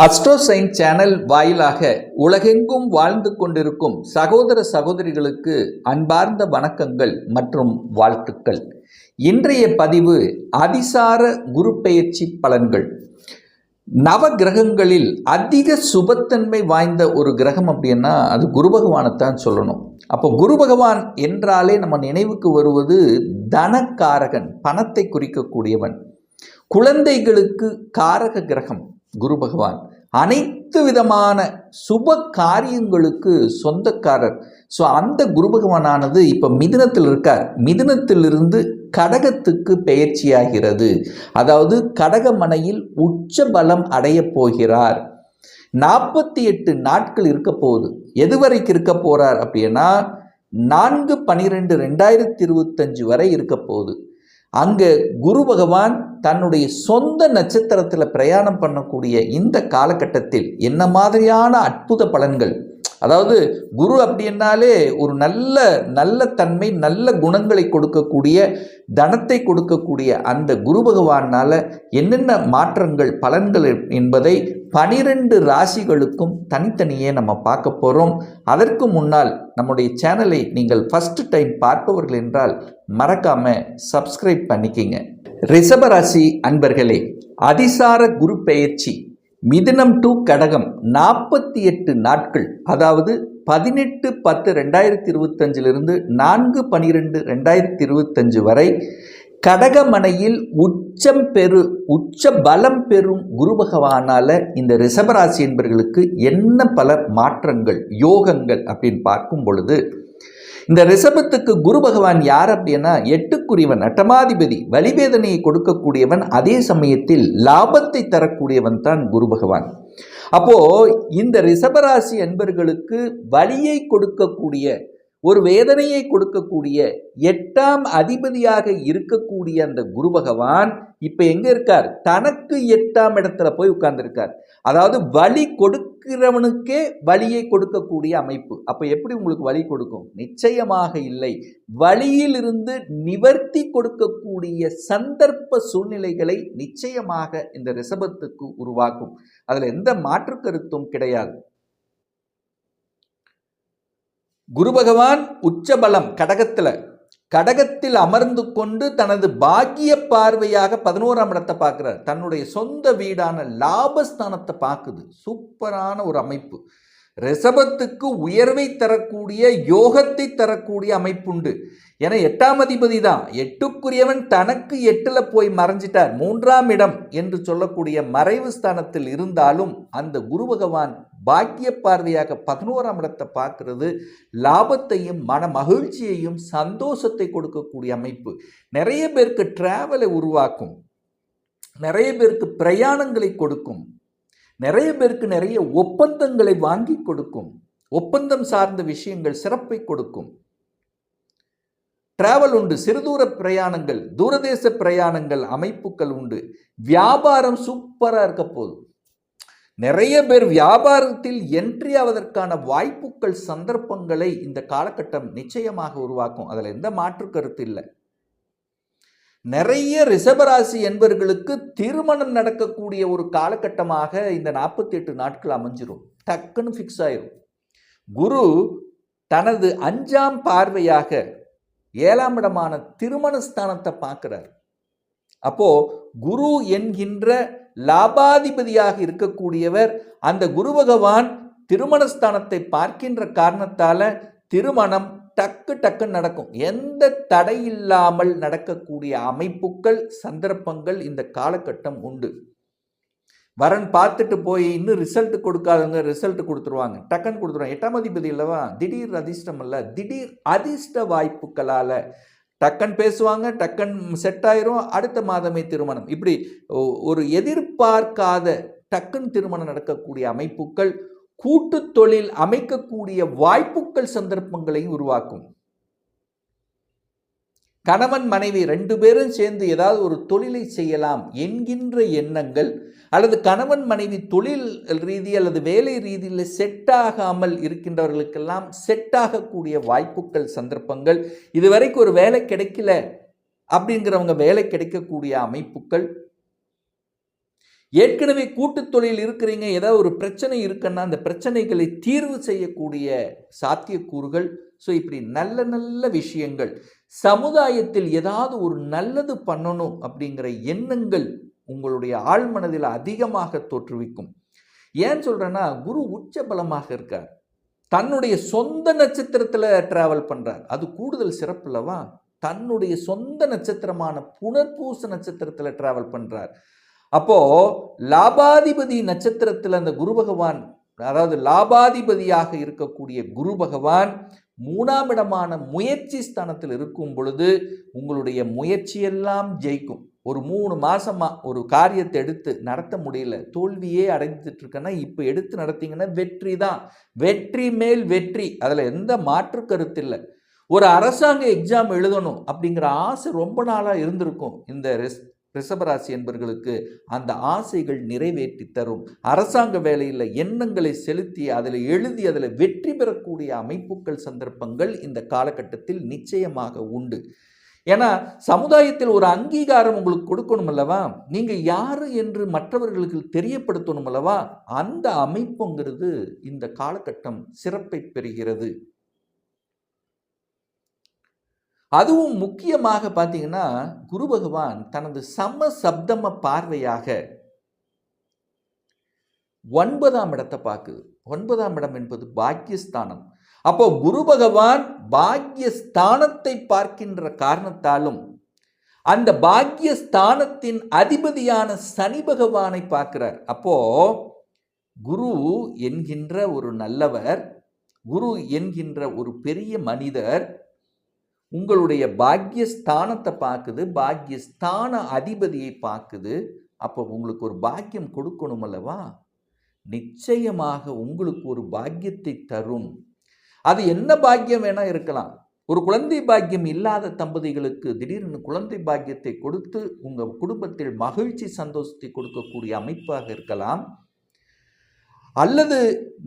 அஸ்ட்ரோசைன் channel வாயிலாக உலகெங்கும் வாழ்ந்து கொண்டிருக்கும் சகோதர சகோதரிகளுக்கு அன்பார்ந்த வணக்கங்கள் மற்றும் வாழ்த்துக்கள். இன்றைய பதிவு அதிசார குரு பெயர்ச்சி பலன்கள். நவ கிரகங்களில் அதிக சுபத்தன்மை வாய்ந்த ஒரு கிரகம் அப்படின்னா அது குரு பகவானைத்தான் சொல்லணும். அப்போ குரு பகவான் என்றாலே நம்ம நினைவுக்கு வருவது தனக்காரகன், பணத்தை குறிக்கக்கூடியவன். குழந்தைகளுக்கு காரக கிரகம் குரு பகவான். அனைத்து விதமான சுப காரியங்களுக்கு சொந்தக்காரர். ஸோ அந்த குரு பகவானானது இப்போ மிதுனத்தில் இருக்கார். மிதுனத்திலிருந்து கடகத்துக்கு பெயர்ச்சியாகிறது. அதாவது கடகமனையில் உச்ச பலம் அடைய போகிறார். 48 நாட்கள் இருக்க போகுது. எதுவரைக்கு இருக்க போறார் அப்படின்னா 4/12/2025 வரை இருக்க போகுது. அங்கே குரு பகவான் தன்னுடைய சொந்த நட்சத்திரத்தில் பிரயாணம் பண்ணக்கூடிய இந்த காலகட்டத்தில் என்ன மாதிரியான அற்புத பலன்கள், அதாவது குரு அப்படின்னாலே ஒரு நல்ல தன்மை, நல்ல குணங்களை கொடுக்கக்கூடிய, தனத்தை கொடுக்கக்கூடிய அந்த குரு பகவானால் என்னென்ன மாற்றங்கள், பலன்கள் என்பதை 12 ராசிகளுக்கும் தனித்தனியே நம்ம பார்க்க போகிறோம். அதற்கு முன்னால் நம்முடைய சேனலை நீங்கள் ஃபஸ்ட்டு டைம் பார்ப்பவர்கள் என்றால் மறக்காமல் சப்ஸ்கிரைப் பண்ணிக்கிங்க. ரிஷபராசி அன்பர்களே, அதிசார குரு பெயர்ச்சி மிதுனம் டு கடகம் 48 நாட்கள், அதாவது 18/10/2025 4/12/2025 வரை கடகமனையில் உச்ச பலம் பெறும் குரு பகவானால் இந்த ரிஷபராசி என்பவர்களுக்கு என்ன பல மாற்றங்கள், யோகங்கள் அப்படின்னு பார்க்கும் பொழுது, இந்த ரிஷபத்துக்கு குரு பகவான் யார் அப்படின்னா 8க்குரியவன், அட்டமாதிபதி, வலிவேதனையை கொடுக்கக்கூடியவன், அதே சமயத்தில் லாபத்தை தரக்கூடியவன் தான் குரு பகவான். அப்போ இந்த ரிஷபராசி என்பர்களுக்கு வலியை கொடுக்கக்கூடிய, ஒரு வேதனையை கொடுக்கக்கூடிய 8ஆம் அதிபதியாக இருக்கக்கூடிய அந்த குரு பகவான் இப்ப எங்க இருக்கார்? தனக்கு 8ஆம் இடத்துல போய் உட்கார்ந்துருக்கார். அதாவது வலி கொடுக்கிறவனுக்கே வலியை கொடுக்கக்கூடிய அமைப்பு. அப்ப எப்படி உங்களுக்கு வலி கொடுக்கும்? நிச்சயமாக இல்லை. வலியிலிருந்து நிவர்த்தி கொடுக்கக்கூடிய சந்தர்ப்ப சூழ்நிலைகளை நிச்சயமாக இந்த ரிஷபத்துக்கு உருவாக்கும். அதுல எந்த மாற்று கருத்தும் கிடையாது. குரு பகவான் உச்சபலம் கடகத்தில் அமர்ந்து கொண்டு தனது பாக்கிய பார்வையாக 11ஆம் இடத்தை பார்க்கிறார். தன்னுடைய சொந்த வீடான லாபஸ்தானத்தை பார்க்குது. சூப்பரான ஒரு அமைப்பு. ரிஷபத்துக்கு உயர்வை தரக்கூடிய, யோகத்தை தரக்கூடிய அமைப்புண்டு. ஏன்னா 8ஆம் அதிபதி தான். 8க்குரியவன் தனக்கு 8ல் போய் மறைஞ்சிட்டார். 3ஆம் இடம் என்று சொல்லக்கூடிய மறைவு ஸ்தானத்தில் இருந்தாலும் அந்த குரு பகவான் பாக்கிய பார்வையாக 11ஆம் இடத்தை பார்க்கிறது. லாபத்தையும் மன மகிழ்ச்சியையும் சந்தோஷத்தை கொடுக்கக்கூடிய அமைப்பு. நிறைய பேருக்கு டிராவலை உருவாக்கும், நிறைய பேருக்கு பிரயாணங்களை கொடுக்கும், நிறைய பேருக்கு நிறைய ஒப்பந்தங்களை வாங்கி கொடுக்கும். ஒப்பந்தம் சார்ந்த விஷயங்கள் சிறப்பை கொடுக்கும். டிராவல் உண்டு, சிறுதூர பிரயாணங்கள், தூரதேச பிரயாணங்கள் அமைப்புகள் உண்டு. வியாபாரம் சூப்பராக இருக்க போகுது. நிறைய பேர் வியாபாரத்தில் என்ட்ரி ஆவதற்கான வாய்ப்புகள், சந்தர்ப்பங்களை இந்த காலகட்டம் நிச்சயமாக உருவாக்கும். அதில் எந்த மாற்று கருத்து இல்லை. நிறைய ரிஷபராசி என்பவர்களுக்கு திருமணம் நடக்கக்கூடிய ஒரு காலகட்டமாக இந்த 48 நாட்கள் அமைஞ்சிரும். டக்குன்னு ஃபிக்ஸ் ஆயிரும். குரு தனது 5ஆம் பார்வையாக 7ஆம் இடமான திருமணஸ்தானத்தை பார்க்கிறார். அப்போ குரு என்கின்ற லாபாதிபதியாக இருக்கக்கூடியவர், அந்த குரு பகவான் திருமணஸ்தானத்தை பார்க்கின்ற காரணத்தால திருமணம் டக்கு நடக்கும். எந்த தடை இல்லாமல் நடக்கக்கூடிய அமைப்புகள், சந்தர்ப்பங்கள் இந்த காலகட்டம் உண்டு. வரன் பார்த்துட்டு போய் இன்னும் ரிசல்ட் கொடுக்காதவங்க ரிசல்ட் கொடுத்துருவாங்க, டக்குன்னு கொடுத்துருவாங்க. 8ஆம் அதிபதி இல்லவா, திடீர் அதிர்ஷ்டம் அல்ல, திடீர் அதிர்ஷ்ட வாய்ப்புகளால் டக்கன் பேசுவாங்க, டக்கன் செட் ஆயிரும், அடுத்த மாதமே திருமணம். இப்படி ஒரு எதிர்பார்க்காத டக்கன் திருமணம் நடக்கக்கூடிய அமைப்புகள், கூட்டு தொழில் அமைக்கக்கூடிய வாய்ப்புகள், சந்தர்ப்பங்களையும் உருவாக்கும். கணவன் மனைவி 2 பேரும் சேர்ந்து ஏதாவது ஒரு தொழிலை செய்யலாம் என்கின்ற எண்ணங்கள், அல்லது கணவன் மனைவி தொழில் ரீதி அல்லது வேலை ரீதியில் செட் ஆகாமல் இருக்கின்றவர்களுக்கெல்லாம் செட் ஆகக்கூடிய வாய்ப்புகள், சந்தர்ப்பங்கள். இதுவரைக்கும் ஒரு வேலை கிடைக்கல அப்படிங்கிறவங்க வேலை கிடைக்கக்கூடிய அமைப்புகள். ஏற்கனவே கூட்டுத் தொழில் இருக்கிறீங்க, ஏதாவது ஒரு பிரச்சனை இருக்குன்னா அந்த பிரச்சனைகளை தீர்வு செய்யக்கூடிய சாத்தியக்கூறுகள். ஸோ இப்படி நல்ல நல்ல விஷயங்கள், சமுதாயத்தில் ஏதாவது ஒரு நல்லது பண்ணணும் அப்படிங்கிற எண்ணங்கள் உங்களுடைய ஆழ்மனதில் அதிகமாக தோற்றுவிக்கும். ஏன் சொல்றேன்னா, குரு உச்ச பலமாக இருக்கார், தன்னுடைய சொந்த நட்சத்திரத்தில் டிராவல் பண்றார். அது கூடுதல் சிறப்பு இல்லவா? தன்னுடைய சொந்த நட்சத்திரமான புனர்பூச நட்சத்திரத்தில் டிராவல் பண்றார். அப்போ லாபாதிபதி நட்சத்திரத்தில் அந்த குரு பகவான், அதாவது லாபாதிபதியாக இருக்கக்கூடிய குரு பகவான் 3ஆம் இடமான முயற்சி ஸ்தானத்தில் இருக்கும் பொழுது உங்களுடைய முயற்சியெல்லாம் ஜெயிக்கும். ஒரு 3 மாசமா ஒரு காரியத்தை எடுத்து நடத்த முடியல, தோல்வியே அடைஞ்சிட்டு இருக்கேன்னா இப்போ எடுத்து நடத்தீங்கன்னா வெற்றி தான், வெற்றி மேல் வெற்றி, அதில் எந்த மாற்று கருத்து இல்லை. ஒரு அரசாங்க எக்ஸாம் எழுதணும் அப்படிங்கிற ஆசை ரொம்ப நாளாக இருந்திருக்கும் இந்த ரிஷபராசி என்பவர்களுக்கு. அந்த ஆசைகள் நிறைவேற்றி தரும். அரசாங்க வேலையில் எண்ணங்களை செலுத்தி அதில் எழுதி அதில் வெற்றி பெறக்கூடிய அமைப்புகள், சந்தர்ப்பங்கள் இந்த காலகட்டத்தில் நிச்சயமாக உண்டு. ஏன்னா சமுதாயத்தில் ஒரு அங்கீகாரம் உங்களுக்கு கொடுக்கணும் அல்லவா, நீங்க யாரு என்று மற்றவர்களுக்கு தெரியப்படுத்தணும் அல்லவா, அந்த அமைப்புங்கிறது இந்த காலகட்டம் சிறப்பை பெறுகிறது. அதுவும் முக்கியமாக பார்த்தீங்கன்னா, குரு பகவான் தனது சமசப்தம பார்வையாக 9ஆம் இடத்தை பார்க்குது. 9ஆம் இடம் என்பது பாக்கியஸ்தானம். அப்போ குரு பகவான் பாக்கியஸ்தானத்தை பார்க்கின்ற காரணத்தாலும் அந்த பாக்கியஸ்தானத்தின் அதிபதியான சனி பகவானை பார்க்கிறார். அப்போ குரு என்கின்ற ஒரு நல்லவர், குரு என்கின்ற ஒரு பெரிய மனிதர் உங்களுடைய பாக்கியஸ்தானத்தை பார்க்குது, பாக்கியஸ்தான அதிபதியை பார்க்குது. அப்போ உங்களுக்கு ஒரு பாக்கியம் கொடுக்கணும் அல்லவா, நிச்சயமாக உங்களுக்கு ஒரு பாக்கியத்தை தரும். அது என்ன பாக்கியம் வேணா இருக்கலாம். ஒரு குழந்தை பாக்கியம் இல்லாத தம்பதிகளுக்கு திடீர்னு குழந்தை பாக்கியத்தை கொடுத்து உங்கள் குடும்பத்தில் மகிழ்ச்சி சந்தோஷத்தை கொடுக்கக்கூடிய அமைப்பாக இருக்கலாம். அல்லது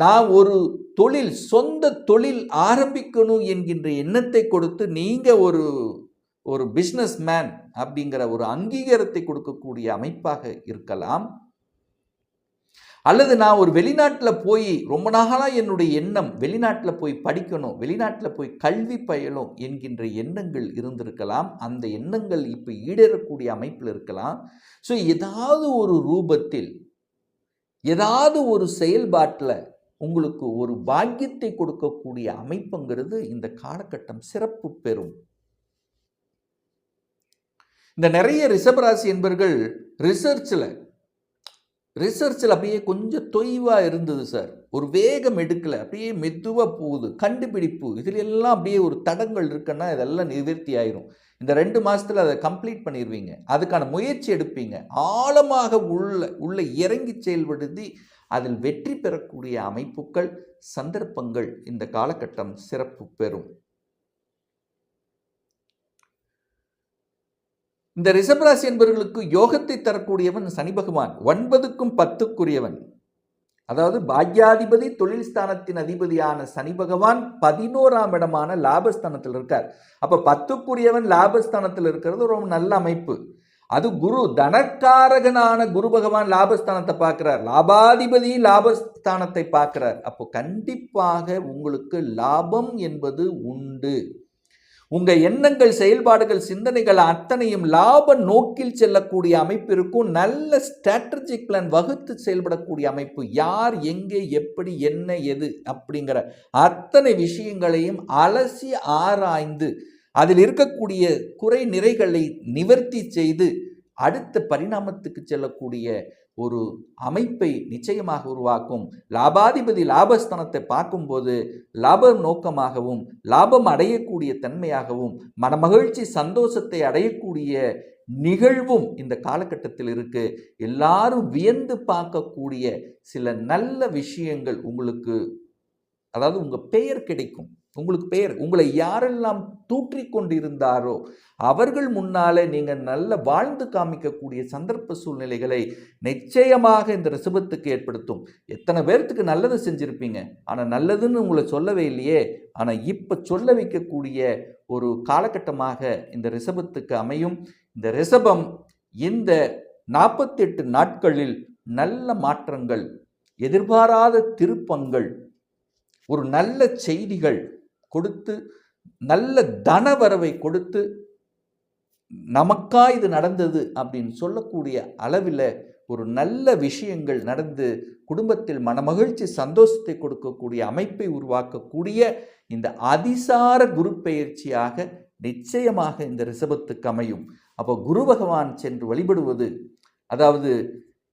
நான் ஒரு தொழில், சொந்த தொழில் ஆரம்பிக்கணும் என்கின்ற எண்ணத்தை கொடுத்து நீங்கள் ஒரு பிஸ்னஸ் மேன் அப்படிங்கிற ஒரு அங்கீகாரத்தை கொடுக்கக்கூடிய அமைப்பாக இருக்கலாம். அல்லது நான் ஒரு வெளிநாட்டில் போய் ரொம்ப நாளாக என்னுடைய எண்ணம் வெளிநாட்டில் போய் படிக்கணும், வெளிநாட்டில் போய் கல்வி பயிலும் என்கின்ற எண்ணங்கள் இருந்திருக்கலாம். அந்த எண்ணங்கள் இப்போ ஈடேறக்கூடிய அமைப்பில் இருக்கலாம். ஸோ ஏதாவது ஒரு ரூபத்தில், ஏதாவது ஒரு செயல்பாட்டில் உங்களுக்கு ஒரு பாக்கியத்தை கொடுக்கக்கூடிய அமைப்புங்கிறது இந்த காலகட்டம் சிறப்பு பெறும். இந்த நிறைய ரிஷபராசி என்பவர்கள் ரிசர்ச்சில் அப்படியே கொஞ்சம் தொய்வாக இருந்தது சார், ஒரு வேகம் எடுக்கலை, அப்படியே மெதுவாக போகுது, கண்டுபிடிப்பு இதில் எல்லாம் அப்படியே ஒரு தடங்கள் இருக்குன்னா இதெல்லாம் நிவர்த்தி ஆயிரும். இந்த 2 மாதத்தில் அதை கம்ப்ளீட் பண்ணிடுவீங்க. அதுக்கான முயற்சி எடுப்பீங்க, ஆழமாக உள்ள இறங்கி செயல்படுத்தி அதில் வெற்றி பெறக்கூடிய அமைப்புகள், சந்தர்ப்பங்கள் இந்த காலகட்டம் சிறப்பு பெறும். இந்த ரிஷபராசி என்பவர்களுக்கு யோகத்தை தரக்கூடியவன் சனி பகவான், 9க்கும் 10க்குரியவன். அதாவது பாக்யாதிபதி, தொழில் ஸ்தானத்தின் அதிபதியான சனி பகவான் 11ஆம் இடமான லாபஸ்தானத்தில் இருக்கார். அப்போ 10க்குரியவன் லாபஸ்தானத்தில் இருக்கிறது ரொம்ப நல்ல அமைப்பு. அது குரு, தனக்காரகனான குரு பகவான் லாபஸ்தானத்தை பார்க்கிறார், லாபாதிபதி லாபஸ்தானத்தை பார்க்கிறார். அப்போ கண்டிப்பாக உங்களுக்கு லாபம் என்பது உண்டு. உங்க எண்ணங்கள், செயல்பாடுகள், சிந்தனைகள் அத்தனையும் லாப நோக்கில் செல்லக்கூடிய அமைப்பு இருக்கும். நல்ல ஸ்ட்ராட்டஜிக் பிளான் வகுத்து செயல்படக்கூடிய அமைப்பு. யார் எங்கே எப்படி என்ன எது அப்படிங்கிற அத்தனை விஷயங்களையும் அலசி ஆராய்ந்து அதில் இருக்கக்கூடிய குறை நிறைகளை நிவர்த்தி செய்து அடுத்த பரிணாமத்துக்கு செல்லக்கூடிய ஒரு அமைப்பை நிச்சயமாக உருவாக்கும். லாபாதிபதி லாபஸ்தானத்தை பார்க்கும்போது லாபம் நோக்கமாகவும் லாபம் அடையக்கூடிய தன்மையாகவும் மனமகிழ்ச்சி சந்தோஷத்தை அடையக்கூடிய நிகழ்வும் இந்த காலகட்டத்தில் இருக்கு. எல்லாரும் வியந்து பார்க்கக்கூடிய சில நல்ல விஷயங்கள் உங்களுக்கு, அதாவது உங்க பெயர் கிடைக்கும். உங்களுக்கு பெயர், உங்களை யாரெல்லாம் தூற்றிக் கொண்டிருந்தாரோ அவர்கள் முன்னாலே நீங்கள் நல்ல வாழ்ந்து காமிக்கக்கூடிய சந்தர்ப்ப சூழ்நிலைகளை நிச்சயமாக இந்த ரிஷபத்துக்கு ஏற்படுத்தும். எத்தனை பேர்த்துக்கு நல்லது செஞ்சுருப்பீங்க, ஆனால் நல்லதுன்னு உங்களை சொல்லவே இல்லையே. ஆனால் இப்போ சொல்ல வைக்கக்கூடிய ஒரு காலகட்டமாக இந்த ரிஷபத்துக்கு அமையும். இந்த ரிஷபம் இந்த 48 நாட்களில் நல்ல மாற்றங்கள், எதிர்பாராத திருப்பங்கள், ஒரு நல்ல செய்திகள் கொடுத்து, நல்ல தனவரவை கொடுத்து, நமக்கா இது நடந்தது அப்படின்னு சொல்லக்கூடிய அளவில் ஒரு நல்ல விஷயங்கள் நடந்து குடும்பத்தில் மனமகிழ்ச்சி சந்தோஷத்தை கொடுக்கக்கூடிய அமைப்பை உருவாக்கக்கூடிய இந்த அதிசார குரு பெயர்ச்சியாக நிச்சயமாக இந்த ரிஷபத்துக்கு அமையும். அப்போ குரு பகவான் சென்று வழிபடுவது, அதாவது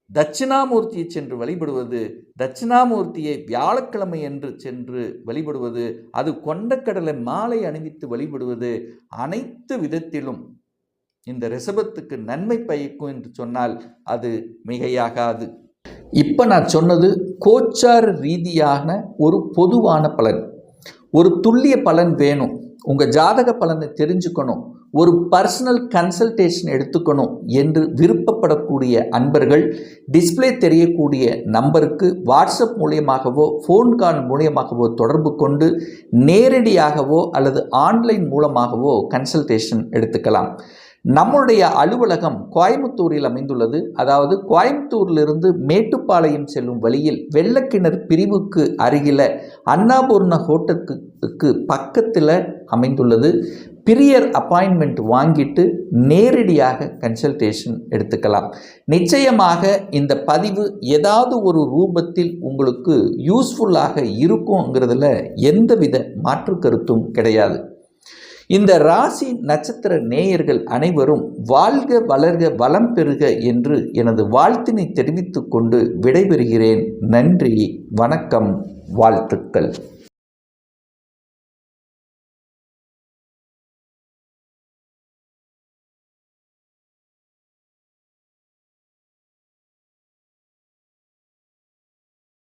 தட்சிணாமூர்த்தியை சென்று வழிபடுவது, தட்சிணாமூர்த்தியை வியாழக்கிழமை என்று சென்று வழிபடுவது, அது கொண்டக்கடலை மாலை அணிவித்து வழிபடுவது, அனைத்து விதத்திலும் இந்த ரிஷபத்துக்கு நன்மை பயக்கும் என்று சொன்னால் அது மிகையாகாது. இப்போ நான் சொன்னது கோச்சார ரீதியான ஒரு பொதுவான பலன். ஒரு துல்லிய பலன் வேணும், உங்கள் ஜாதக பலனை தெரிஞ்சுக்கணும், ஒரு பர்சனல் கன்சல்டேஷன் எடுத்துக்கணும் என்று விருப்பப்படக்கூடிய அன்பர்கள் டிஸ்பிளே தெரியக்கூடிய நம்பருக்கு வாட்ஸ்அப் மூலியமாகவோ ஃபோன் கால் மூலியமாகவோ தொடர்பு கொண்டு நேரடியாகவோ அல்லது ஆன்லைன் மூலமாகவோ கன்சல்டேஷன் எடுத்துக்கலாம். நம்முடைய அலுவலகம் கோயம்புத்தூரில் அமைந்துள்ளது. அதாவது கோயம்புத்தூரிலிருந்து மேட்டுப்பாளையம் செல்லும் வழியில் வெள்ளக்கிணர் பிரிவுக்கு அருகில் அன்னபூர்ணா ஹோட்டலுக்கு பக்கத்தில் அமைந்துள்ளது. பிரியர் அப்பாயின்மெண்ட் வாங்கிட்டு நேரடியாக கன்சல்டேஷன் எடுத்துக்கலாம். நிச்சயமாக இந்த பதிவு ஏதாவது ஒரு ரூபத்தில் உங்களுக்கு யூஸ்ஃபுல்லாக இருக்குங்கிறதுல எந்தவித மாற்று கருத்தும் கிடையாது. இந்த ராசி நட்சத்திர நேயர்கள் அனைவரும் வாழ்க வளர்க வளம் பெறுக என்று எனது வாழ்த்தினை தெரிவித்துக் கொண்டு விடைபெறுகிறேன். நன்றி, வணக்கம், வாழ்த்துக்கள்.